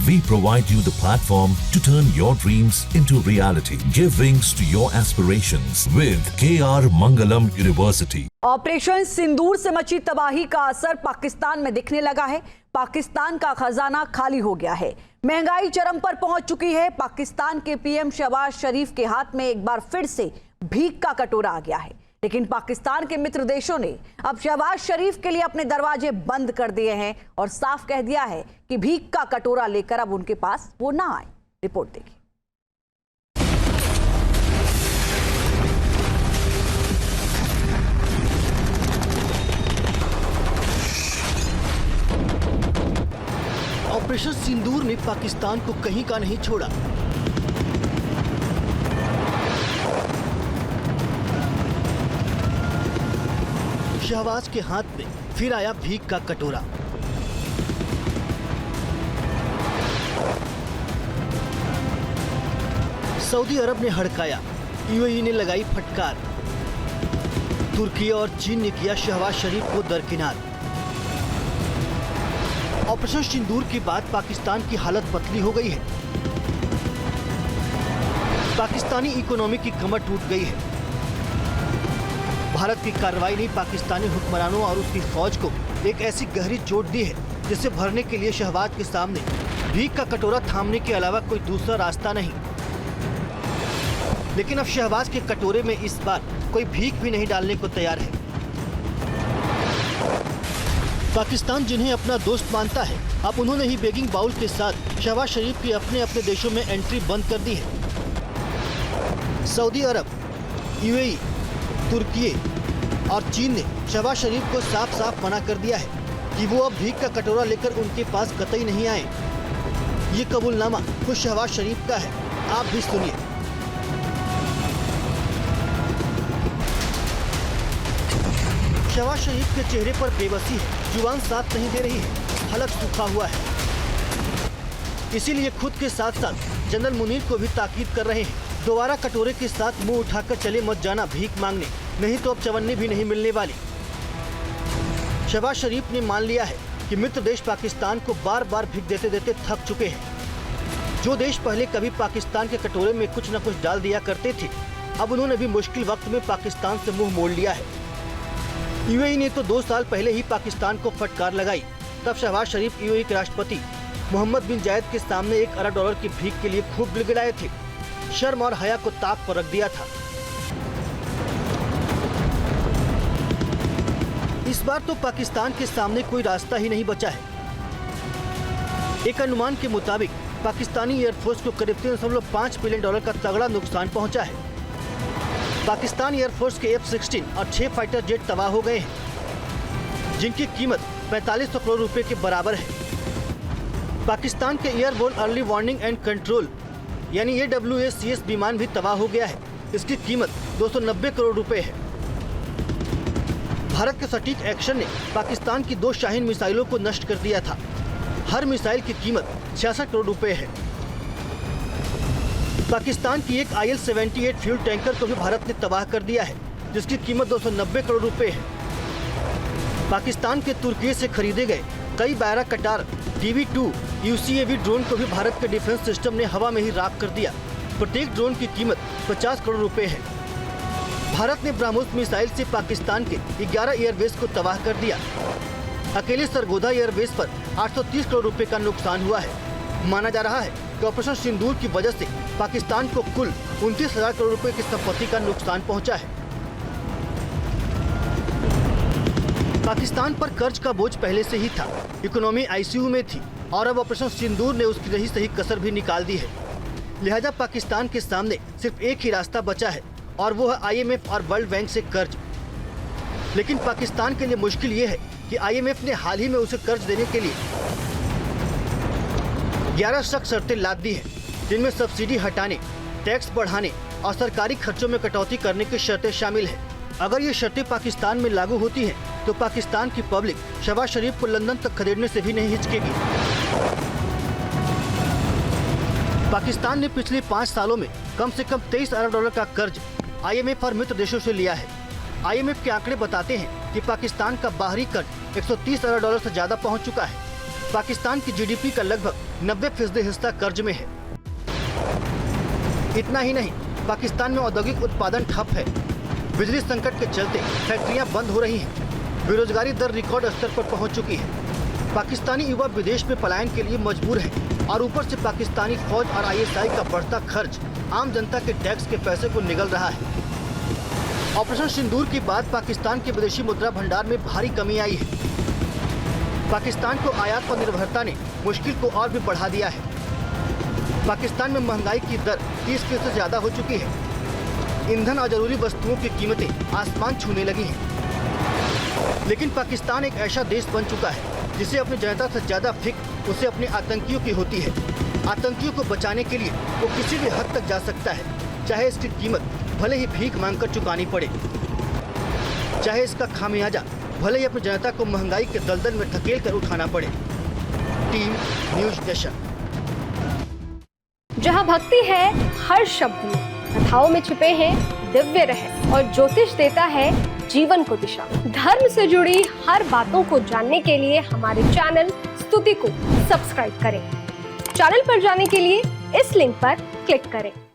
We provide you the platform to turn your dreams into reality. Give wings to your aspirations with KR Mangalam University. Operation Sindoor से मची तबाही का असर पाकिस्तान में दिखने लगा है। पाकिस्तान का खजाना खाली हो गया है। महंगाई चरम पर पहुंच चुकी है। पाकिस्तान के पीएम शहबाज शरीफ के हाथ में एक बार फिर से भीख का कटोरा आ गया है। लेकिन पाकिस्तान के मित्र देशों ने अब शहबाज शरीफ के लिए अपने दरवाजे बंद कर दिए हैं और साफ कह दिया है कि भीख का कटोरा लेकर अब उनके पास वो ना आए। रिपोर्ट देखिए। ऑपरेशन सिंदूर ने पाकिस्तान को कहीं का नहीं छोड़ा। शहबाज के हाथ में फिर आया भीख का कटोरा। सऊदी अरब ने हड़काया, यूएई ने लगाई फटकार, तुर्की और चीन ने किया शहबाज शरीफ को दरकिनार। ऑपरेशन सिंदूर के बाद पाकिस्तान की हालत पतली हो गई है। पाकिस्तानी इकोनॉमी की कमर टूट गई है। भारत की कार्रवाई ने पाकिस्तानी हुक्मरानों और उसकी फौज को एक ऐसी गहरी चोट दी है जिसे भरने के लिए शहबाज के सामने भीख का कटोरा थामने के अलावा कोई दूसरा रास्ता नहीं। लेकिन अब शहबाज के कटोरे में इस बार कोई भीख भी नहीं डालने को तैयार है। पाकिस्तान जिन्हें अपना दोस्त मानता है, अब उन्होंने ही बेगिंग बाउल के साथ शहबाज शरीफ की अपने अपने देशों में एंट्री बंद कर दी है। सऊदी अरब, यूएई, तुर्की और चीन ने शहबाज शरीफ को साफ साफ मना कर दिया है कि वो अब भीख का कटोरा लेकर उनके पास कतई नहीं आए। ये कबूलनामा खुद शहबाज शरीफ का है, आप भी सुनिए। शहबाज शरीफ के चेहरे पर बेबसी है, जुबान साथ नहीं दे रही है, हलक सूखा हुआ है। इसीलिए खुद के साथ साथ जनरल मुनीर को भी ताकीद कर रहे हैं, दोबारा कटोरे के साथ मुंह उठाकर चले मत जाना भीख मांगने, नहीं तो अब चवन्नी भी नहीं मिलने वाली। शहबाज शरीफ ने मान लिया है कि मित्र देश पाकिस्तान को बार बार भीख देते देते थक चुके हैं। जो देश पहले कभी पाकिस्तान के कटोरे में कुछ न कुछ डाल दिया करते थे, अब उन्होंने भी मुश्किल वक्त में पाकिस्तान से मुंह मोड़ लिया है। यूएई ने तो 2 साल पहले ही पाकिस्तान को फटकार लगाई। तब शहबाज शरीफ यूएई के राष्ट्रपति मोहम्मद बिन जायद के सामने $1 अरब की भीख के लिए खूब गिड़गिड़ाए थे। शर्म और हया को ताक पर रख दिया था। इस बार तो पाकिस्तान के सामने कोई रास्ता ही नहीं बचा है। एक अनुमान के मुताबिक पाकिस्तानी एयरफोर्स को करीब $3.5 बिलियन का तगड़ा नुकसान पहुंचा है। पाकिस्तान एयरफोर्स के F-16 और 6 फाइटर जेट तबाह हो गए हैं, जिनकी कीमत 4500 करोड़ रुपए के बराबर है। पाकिस्तान के airborne early warning and control यानी AWACS विमान भी तबाह हो गया है। इसकी कीमत 290 करोड़ रुपए है। भारत के सटीक एक्शन ने पाकिस्तान की 2 शाहीन मिसाइलों को नष्ट कर दिया था। हर मिसाइल की कीमत 66 करोड़ रुपए है। पाकिस्तान की एक IL-78 फ्यूल टैंकर को भी भारत ने तबाह कर दिया है, जिसकी कीमत 290 करोड़ रुपए है। पाकिस्तान के तुर्की से खरीदे गए कई बारह कटार DB2 UCAV ड्रोन को भी भारत के डिफेंस सिस्टम ने हवा में ही राख कर दिया। प्रत्येक ड्रोन की कीमत 50 करोड़ रुपए है। भारत ने ब्रह्मोस मिसाइल से पाकिस्तान के 11 एयरबेस को तबाह कर दिया। अकेले सरगोधा एयरबेस पर 830 करोड़ रुपए का नुकसान हुआ है। माना जा रहा है कि ऑपरेशन सिंदूर की वजह से पाकिस्तान को कुल 29,000 करोड़ रुपए की संपत्ति का नुकसान पहुंचा है। पाकिस्तान पर कर्ज का बोझ पहले से ही था, इकोनॉमी ICU में थी और अब ऑपरेशन सिंदूर ने उसकी रही सही कसर भी निकाल दी है। लिहाजा पाकिस्तान के सामने सिर्फ एक ही रास्ता बचा है और वो है IMF और वर्ल्ड बैंक से कर्ज। लेकिन पाकिस्तान के लिए मुश्किल ये है कि IMF ने हाल ही में उसे कर्ज देने के लिए 11 सख्त शर्तें लाद दी है, जिनमें सब्सिडी हटाने, टैक्स बढ़ाने और सरकारी खर्चों में कटौती करने की शर्तें शामिल है। अगर ये शर्तें पाकिस्तान में लागू होती हैं, तो पाकिस्तान की पब्लिक शहबाज शरीफ को लंदन तक खदेड़ने से भी नहीं हिचकेगी। पाकिस्तान ने पिछले 5 सालों में कम से कम $23 अरब का कर्ज IMF और मित्र देशों से लिया है। IMF के आंकड़े बताते हैं कि पाकिस्तान का बाहरी कर्ज $130 अरब से ज्यादा पहुंच चुका है। पाकिस्तान की जीडीपी का लगभग 90% हिस्सा कर्ज में है। इतना ही नहीं, पाकिस्तान में औद्योगिक उत्पादन ठप है। बिजली संकट के चलते फैक्ट्रियां बंद हो रही हैं। बेरोजगारी दर रिकॉर्ड स्तर पर पहुंच चुकी है। पाकिस्तानी युवा विदेश में पलायन के लिए मजबूर है और ऊपर से पाकिस्तानी फौज और आईएसआई का बढ़ता खर्च आम जनता के टैक्स के पैसे को निगल रहा है। ऑपरेशन सिंदूर के बाद पाकिस्तान के विदेशी मुद्रा भंडार में भारी कमी आई है। पाकिस्तान को आयात पर निर्भरता ने मुश्किल को और भी बढ़ा दिया है। पाकिस्तान में महंगाई की दर 30% से ज्यादा हो चुकी है। ईंधन और जरूरी वस्तुओं की कीमतें आसमान छूने लगी हैं। लेकिन पाकिस्तान एक ऐसा देश बन चुका है जिसे अपनी जनता से ज्यादा फिक्र उसे अपने आतंकियों की होती है। आतंकियों को बचाने के लिए वो किसी भी हद तक जा सकता है, चाहे इसकी कीमत भले ही भीख मांगकर चुकानी पड़े, चाहे इसका खामियाजा भले ही अपनी जनता को महंगाई के दलदल में धकेल कर उठाना पड़े। Team news nation. जहाँ भक्ति है हर शब्द में, कथाओं में छिपे हैं दिव्य रहस्य और ज्योतिष देता है जीवन को दिशा। धर्म से जुड़ी हर बातों को जानने के लिए हमारे चैनल स्तुति को सब्सक्राइब करें। चैनल पर जाने के लिए इस लिंक पर क्लिक करें।